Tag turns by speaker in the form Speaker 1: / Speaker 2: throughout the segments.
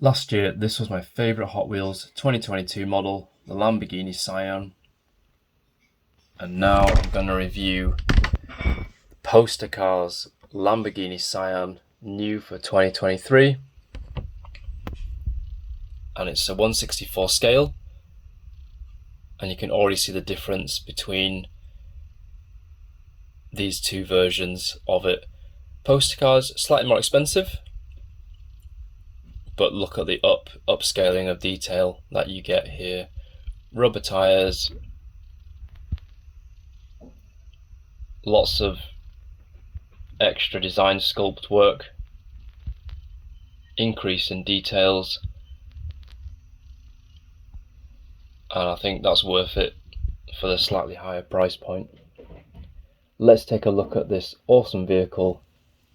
Speaker 1: Last year, this was my favourite Hot Wheels 2022 model, the Lamborghini Sian. And now I'm going to review the Poster Cars Lamborghini Sian, new for 2023. And it's a 1/64 scale. And you can already see the difference between these two versions of it. Poster Cars, slightly more expensive, but look at the upscaling of detail that you get here. Rubber tyres, lots of extra design sculpt work, increase in details, and I think that's worth it for the slightly higher price point. Let's take a look at this awesome vehicle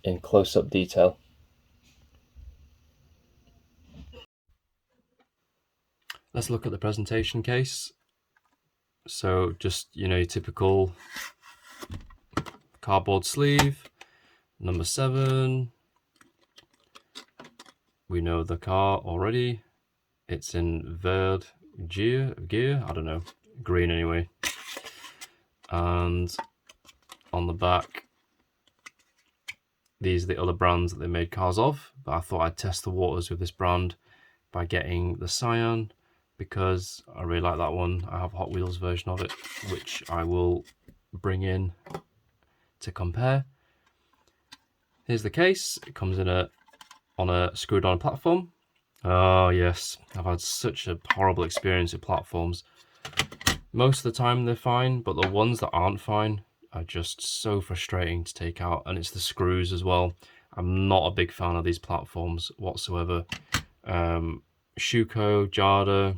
Speaker 1: in close-up detail. Let's look at the presentation case. So just, your typical cardboard sleeve, number 7. We know the car already. It's in Verde Gea, I don't know, green anyway. And on the back, these are the other brands that they made cars of, but I thought I'd test the waters with this brand by getting the Sian, because I really like that one. I have a Hot Wheels version of it, which I will bring in to compare. Here's the case. It comes in on a screwed on platform. Oh yes, I've had such a horrible experience with platforms. Most of the time they're fine, but the ones that aren't fine are just so frustrating to take out, and it's the screws as well. I'm not a big fan of these platforms whatsoever. Schuko, Jada,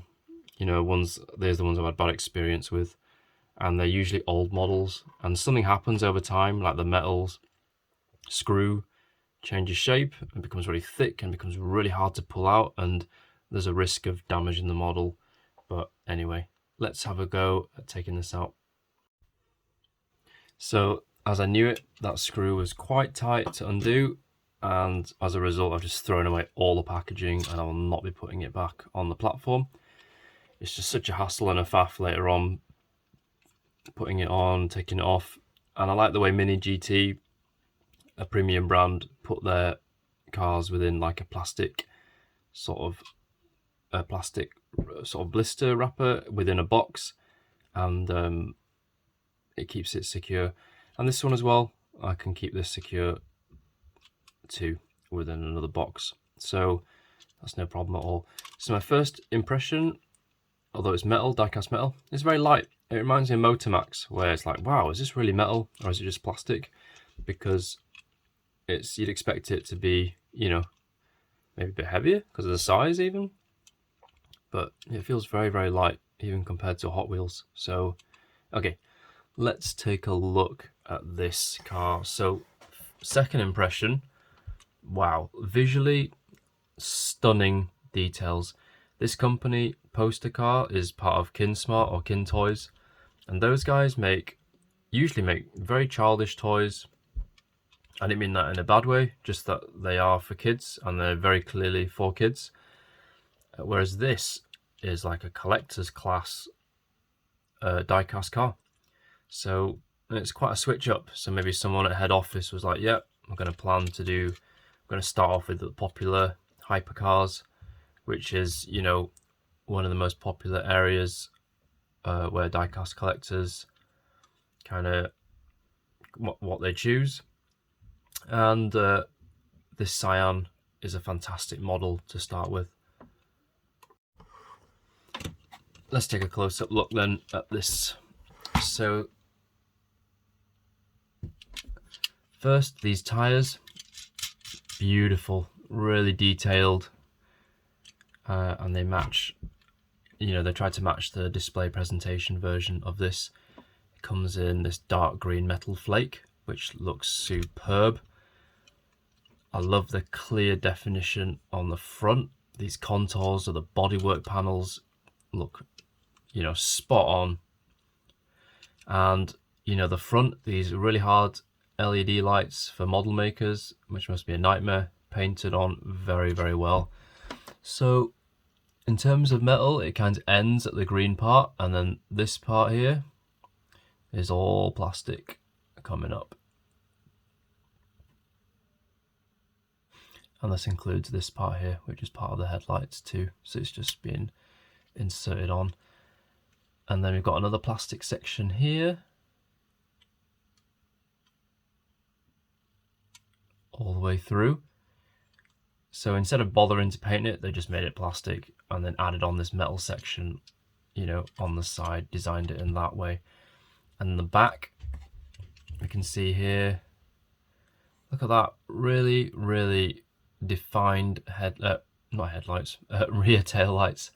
Speaker 1: there's the ones I've had bad experience with, and they're usually old models, and something happens over time, like the metals screw changes shape and becomes really thick and becomes really hard to pull out, and there's a risk of damaging the model. But anyway, let's have a go at taking this out. So as I knew it, that screw was quite tight to undo, and as a result I've just thrown away all the packaging and I will not be putting it back on the platform. It's just such a hassle and a faff later on putting it on, taking it off. And I like the way Mini GT, a premium brand, put their cars within like a plastic sort of blister wrapper within a box, and it keeps it secure. And this one as well, I can keep this secure too within another box, so that's no problem at all. So my first impression, although it's metal, die-cast metal, it's very light. It reminds me of Motormax, where it's like, wow, is this really metal or is it just plastic? Because you'd expect it to be, maybe a bit heavier because of the size even, but it feels very, very light even compared to Hot Wheels. So okay, let's take a look at this car. So second impression, wow, visually stunning details. This company, Poster Car, is part of Kinsmart or Kintoys, and those guys usually make very childish toys. I didn't mean that in a bad way, just that they are for kids and they're very clearly for kids. Whereas this is like a collector's class die-cast car. So it's quite a switch up. So maybe someone at head office was like, yeah, I'm going to start off with the popular hypercars, which is, one of the most popular areas where die-cast collectors kind of what they choose. And this Sian is a fantastic model to start with. Let's take a close-up look then at this. So first, these tyres, beautiful, really detailed, and they match, they tried to match the display presentation version of this. It comes in this dark green metal flake, which looks superb. I love the clear definition on the front. These contours of the bodywork panels look, spot on. And, the front, these really hard LED lights for model makers, which must be a nightmare, painted on very, very well. So in terms of metal, it kind of ends at the green part, and then this part here is all plastic coming up. And this includes this part here, which is part of the headlights too. So it's just been inserted on. And then we've got another plastic section here, all the way through. So instead of bothering to paint it, they just made it plastic and then added on this metal section, you know, on the side, designed it in that way. And the back, we can see here, look at that, really, really defined rear tail lights.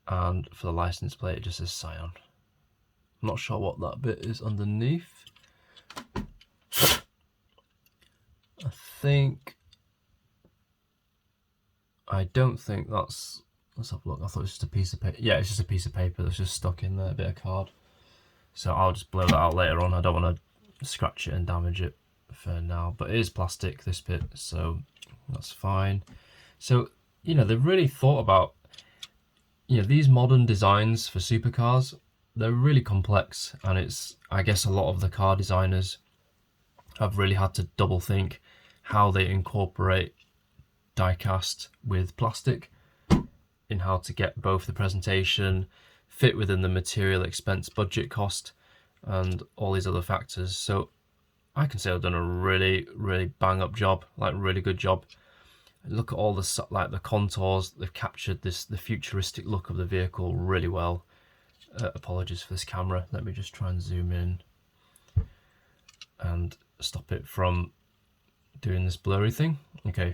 Speaker 1: And for the license plate, it just says Scion. I'm not sure what that bit is underneath. I don't think that's, let's have a look. I thought it was just a piece of paper. Yeah, it's just a piece of paper that's just stuck in there, a bit of card. So I'll just blow that out later on. I don't want to scratch it and damage it for now, but it is plastic, this bit, so that's fine. So, you know, they've really thought about, you know, these modern designs for supercars. They're really complex, and it's, I guess, a lot of the car designers have really had to double think how they incorporate die-cast with plastic in how to get both the presentation, fit within the material expense budget cost, and all these other factors. So I can say I've done a really, really bang-up job, like really good job. Look at all the, like, the contours. They've captured this, the futuristic look of the vehicle really well. Apologies for this camera. Let me just try and zoom in and stop it from doing this blurry thing. Okay,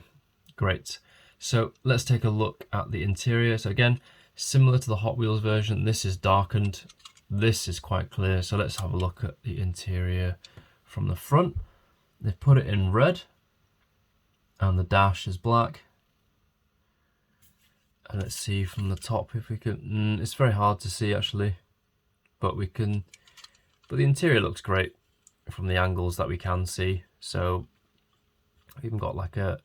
Speaker 1: great. So let's take a look at the interior. So again, similar to the Hot Wheels version, this is darkened. This is quite clear. So let's have a look at the interior from the front. They've put it in red, and the dash is black. And let's see from the top if we can, it's very hard to see actually, but we can, but the interior looks great from the angles that we can see. So I've even got like a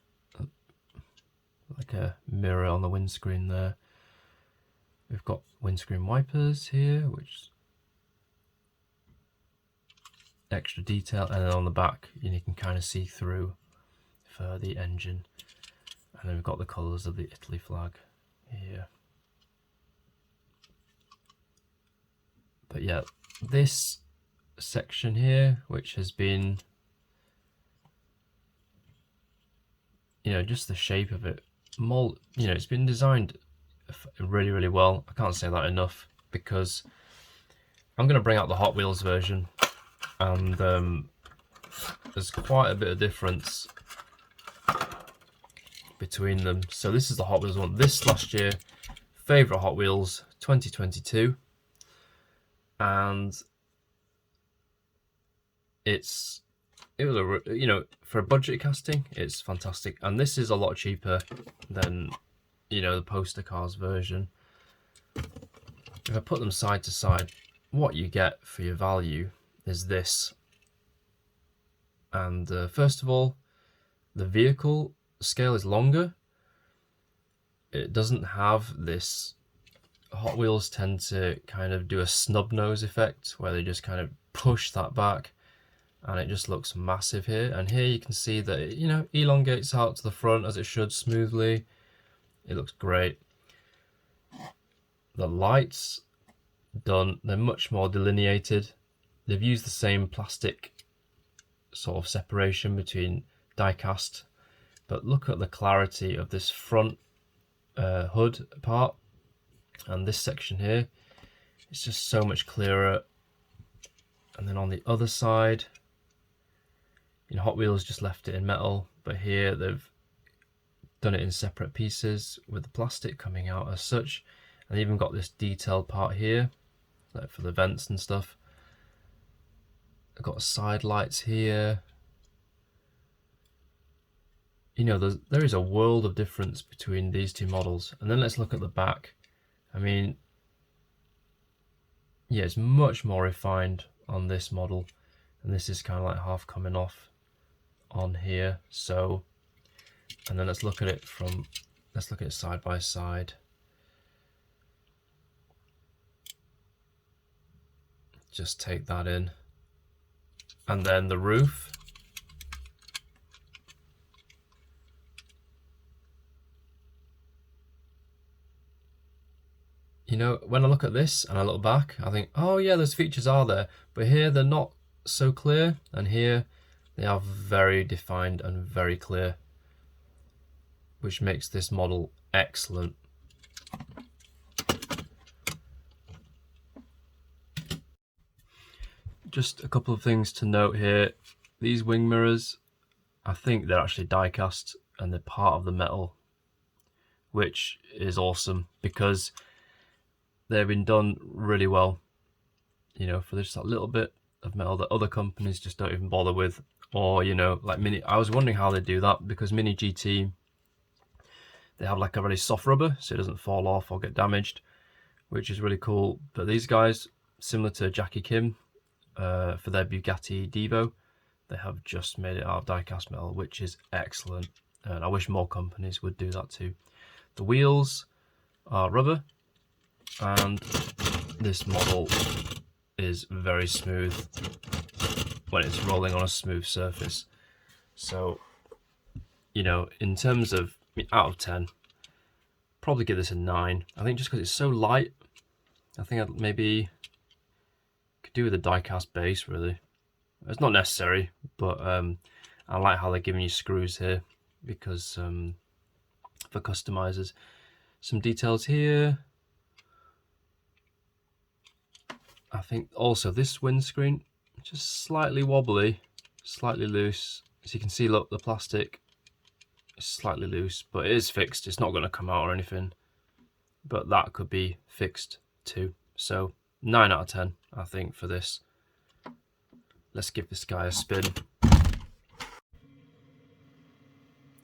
Speaker 1: mirror on the windscreen there. We've got windscreen wipers here, which extra detail, and then on the back you can kind of see through for the engine. And then we've got the colours of the Italy flag here. But yeah, this section here, which has been, you know, just the shape of it, you know, it's been designed really, really well. I can't say that enough, because I'm going to bring out the Hot Wheels version, and there's quite a bit of difference between them. So this is the Hot Wheels one. This last year, favourite Hot Wheels 2022, and it was a, you know, for a budget casting, it's fantastic. And this is a lot cheaper than, you know, the poster cars version. If I put them side to side, what you get for your value is this. And first of all, the vehicle scale is longer. It doesn't have this, Hot Wheels tend to kind of do a snub nose effect where they just kind of push that back, and it just looks massive here. And here you can see that it, you know, elongates out to the front as it should smoothly. It looks great. The lights done, they're much more delineated. They've used the same plastic sort of separation between die-cast, but look at the clarity of this front hood part and this section here. It's just so much clearer. And then on the other side, you know, Hot Wheels just left it in metal, but here they've done it in separate pieces with the plastic coming out as such. And they even got this detailed part here, like for the vents and stuff. I've got side lights here. You know, there is a world of difference between these two models. And then let's look at the back. I mean, yeah, it's much more refined on this model, and this is kind of like half coming off on here. So And then let's look at it side by side. Just take that in. And then the roof. You know, when I look at this and I look back, I think, oh yeah, those features are there. But here they're not so clear, and here they are very defined and very clear, which makes this model excellent. Just a couple of things to note here. These wing mirrors, I think they're actually die cast and they're part of the metal, which is awesome because they've been done really well, you know, for just that little bit of metal that other companies just don't even bother with. Or, you know, like Mini, I was wondering how they do that, because Mini GT, they have like a really soft rubber so it doesn't fall off or get damaged, which is really cool. But these guys, similar to Jackie Kim, for their Bugatti Devo, they have just made it out of die-cast metal, which is excellent, and I wish more companies would do that too. The wheels are rubber, and this model is very smooth when it's rolling on a smooth surface. So, you know, in terms of, I mean, out of 10, probably give this a 9. I think just because it's so light, I think I'd maybe could do with a die-cast base, really. It's not necessary, but I like how they're giving you screws here, because for customizers. Some details here. I think also this windscreen, just slightly wobbly, slightly loose. As you can see, look, the plastic is slightly loose, but it is fixed. It's not going to come out or anything, but that could be fixed too. So 9 out of 10, I think, for this. Let's give this guy a spin.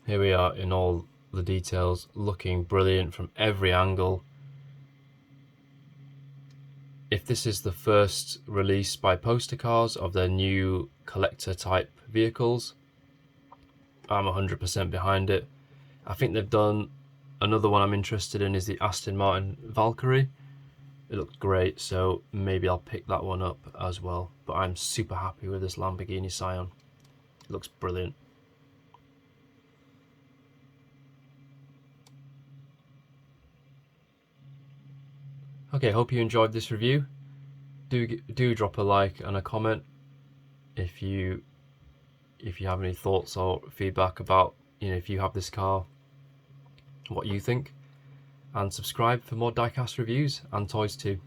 Speaker 1: Here we are in all the details, looking brilliant from every angle. If this is the first release by Poster Cars of their new collector type vehicles, I'm 100% behind it. I think they've done another one I'm interested in, is the Aston Martin Valkyrie. It looks great, so maybe I'll pick that one up as well. But I'm super happy with this Lamborghini Sian. It looks brilliant. Okay, hope you enjoyed this review. Do drop a like and a comment if you have any thoughts or feedback about, you know, if you have this car, what you think, and subscribe for more diecast reviews and toys too.